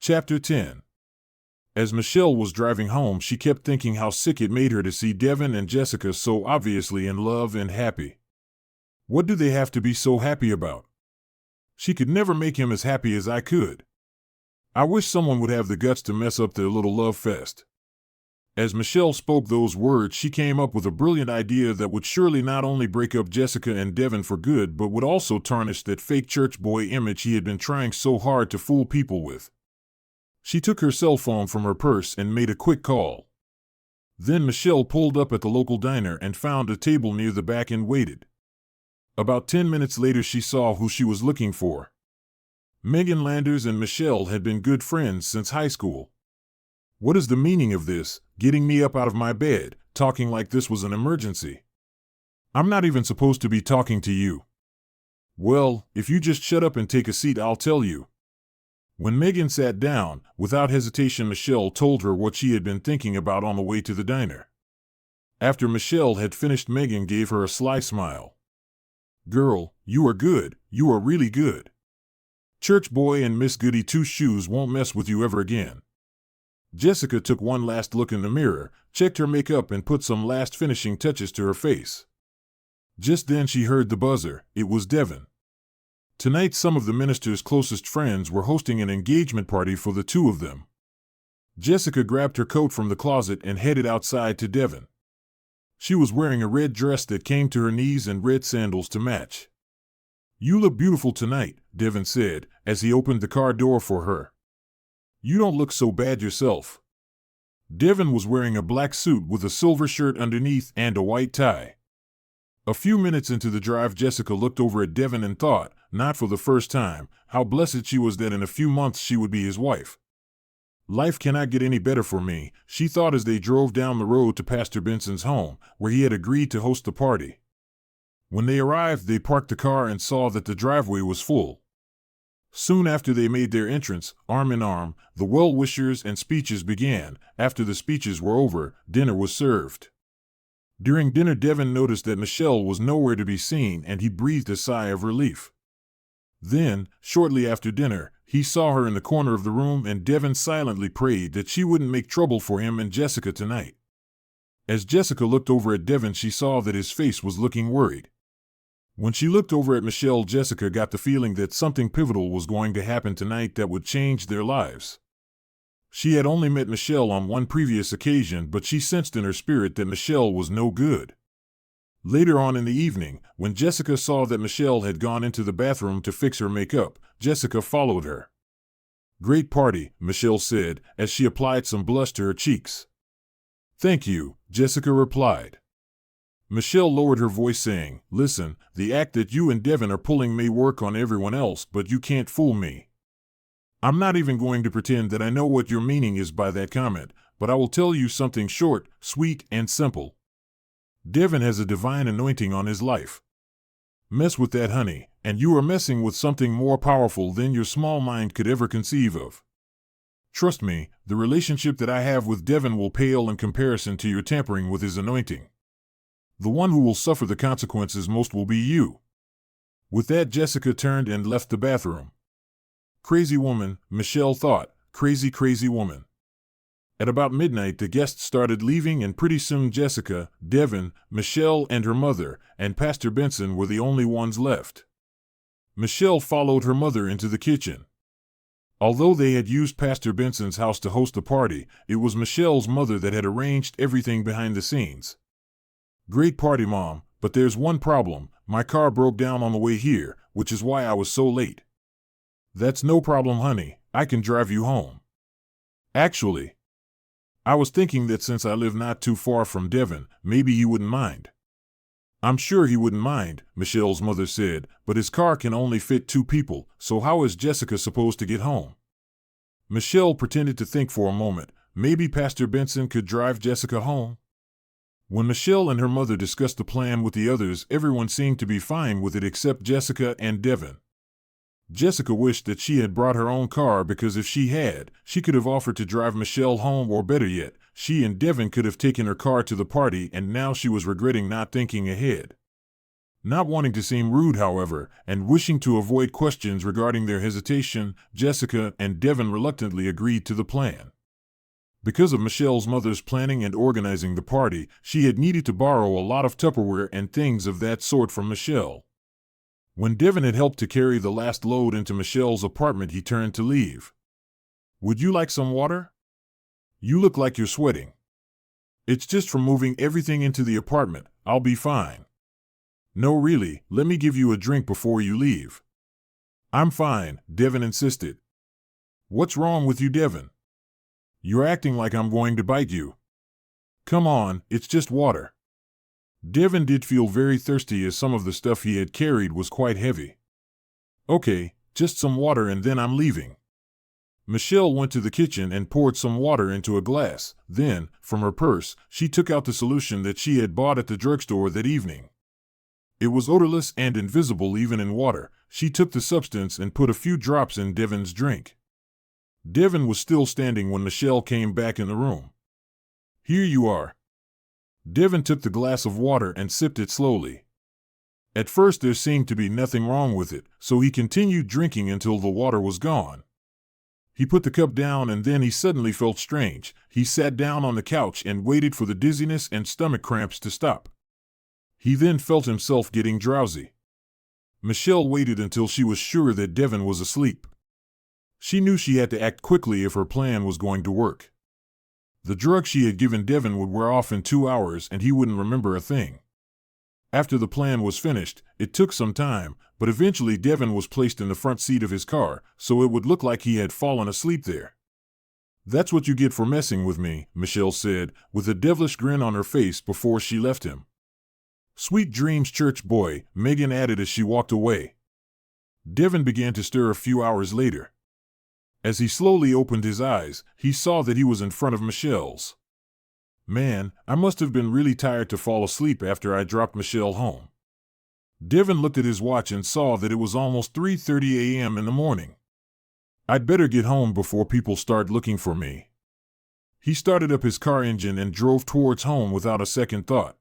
Chapter 10. As Michelle was driving home, she kept thinking how sick it made her to see Devin and Jessica so obviously in love and happy. What do they have to be so happy about? She could never make him as happy as I could. I wish someone would have the guts to mess up their little love fest. As Michelle spoke those words, she came up with a brilliant idea that would surely not only break up Jessica and Devin for good, but would also tarnish that fake church boy image he had been trying so hard to fool people with. She took her cell phone from her purse and made a quick call. Then Michelle pulled up at the local diner and found a table near the back and waited. About 10 minutes later, she saw who she was looking for. Megan Landers and Michelle had been good friends since high school. What is the meaning of this, getting me up out of my bed, talking like this was an emergency? I'm not even supposed to be talking to you. Well, if you just shut up and take a seat, I'll tell you. When Megan sat down, without hesitation, Michelle told her what she had been thinking about on the way to the diner. After Michelle had finished, Megan gave her a sly smile. Girl, you are good, you are really good. Church boy and Miss Goody Two-Shoes won't mess with you ever again. Jessica took one last look in the mirror, checked her makeup, and put some last finishing touches to her face. Just then she heard the buzzer. It was Devin. Tonight some of the minister's closest friends were hosting an engagement party for the two of them. Jessica grabbed her coat from the closet and headed outside to Devin. She was wearing a red dress that came to her knees and red sandals to match. You look beautiful tonight, Devin said, as he opened the car door for her. You don't look so bad yourself. Devin was wearing a black suit with a silver shirt underneath and a white tie. A few minutes into the drive, Jessica looked over at Devin and thought, not for the first time, how blessed she was that in a few months she would be his wife. Life cannot get any better for me, she thought as they drove down the road to Pastor Benson's home, where he had agreed to host the party. When they arrived, they parked the car and saw that the driveway was full. Soon after they made their entrance, arm in arm, the well-wishers and speeches began. After the speeches were over, dinner was served. During dinner, Devin noticed that Michelle was nowhere to be seen, and he breathed a sigh of relief. Then, shortly after dinner, he saw her in the corner of the room, and Devin silently prayed that she wouldn't make trouble for him and Jessica tonight. As Jessica looked over at Devin, she saw that his face was looking worried. When she looked over at Michelle, Jessica got the feeling that something pivotal was going to happen tonight that would change their lives. She had only met Michelle on one previous occasion, but she sensed in her spirit that Michelle was no good. Later on in the evening, when Jessica saw that Michelle had gone into the bathroom to fix her makeup, Jessica followed her. Great party, Michelle said, as she applied some blush to her cheeks. Thank you, Jessica replied. Michelle lowered her voice, saying, Listen, the act that you and Devin are pulling may work on everyone else, but you can't fool me. I'm not even going to pretend that I know what your meaning is by that comment, but I will tell you something short, sweet, and simple. Devin has a divine anointing on his life. Mess with that, honey, and you are messing with something more powerful than your small mind could ever conceive of. Trust me, the relationship that I have with Devin will pale in comparison to your tampering with his anointing. The one who will suffer the consequences most will be you. With that, Jessica turned and left the bathroom. Crazy woman, Michelle thought, crazy, crazy woman. At about midnight, the guests started leaving, and pretty soon Jessica, Devin, Michelle, and her mother, and Pastor Benson were the only ones left. Michelle followed her mother into the kitchen. Although they had used Pastor Benson's house to host the party, it was Michelle's mother that had arranged everything behind the scenes. Great party, Mom, but there's one problem. My car broke down on the way here, which is why I was so late. That's no problem, honey. I can drive you home. Actually, I was thinking that since I live not too far from Devin, maybe he wouldn't mind. I'm sure he wouldn't mind, Michelle's mother said, but his car can only fit 2 people, so how is Jessica supposed to get home? Michelle pretended to think for a moment. Maybe Pastor Benson could drive Jessica home? When Michelle and her mother discussed the plan with the others, everyone seemed to be fine with it except Jessica and Devin. Jessica wished that she had brought her own car, because if she had, she could have offered to drive Michelle home, or better yet, she and Devin could have taken her car to the party, and now she was regretting not thinking ahead. Not wanting to seem rude, however, and wishing to avoid questions regarding their hesitation, Jessica and Devin reluctantly agreed to the plan. Because of Michelle's mother's planning and organizing the party, she had needed to borrow a lot of Tupperware and things of that sort from Michelle. When Devin had helped to carry the last load into Michelle's apartment, he turned to leave. "Would you like some water? You look like you're sweating." "It's just from moving everything into the apartment. I'll be fine." "No, really, let me give you a drink before you leave." "I'm fine," Devin insisted. "What's wrong with you, Devin? You're acting like I'm going to bite you." "Come on, it's just water." Devin did feel very thirsty as some of the stuff he had carried was quite heavy. "Okay, just some water and then I'm leaving." Michelle went to the kitchen and poured some water into a glass. Then, from her purse, she took out the solution that she had bought at the drugstore that evening. It was odorless and invisible even in water. She took the substance and put a few drops in Devin's drink. Devin was still standing when Michelle came back in the room. "Here you are." Devin took the glass of water and sipped it slowly. At first there seemed to be nothing wrong with it, so he continued drinking until the water was gone. He put the cup down and then he suddenly felt strange. He sat down on the couch and waited for the dizziness and stomach cramps to stop. He then felt himself getting drowsy. Michelle waited until she was sure that Devin was asleep. She knew she had to act quickly if her plan was going to work. The drug she had given Devin would wear off in 2 hours and he wouldn't remember a thing. After the plan was finished, it took some time, but eventually Devin was placed in the front seat of his car, so it would look like he had fallen asleep there. "That's what you get for messing with me," Michelle said, with a devilish grin on her face before she left him. "Sweet dreams, church boy," Megan added as she walked away. Devin began to stir a few hours later. As he slowly opened his eyes, he saw that he was in front of Michelle's. "Man, I must have been really tired to fall asleep after I dropped Michelle home." Devin looked at his watch and saw that it was almost 3:30 a.m. in the morning. "I'd better get home before people start looking for me." He started up his car engine and drove towards home without a second thought.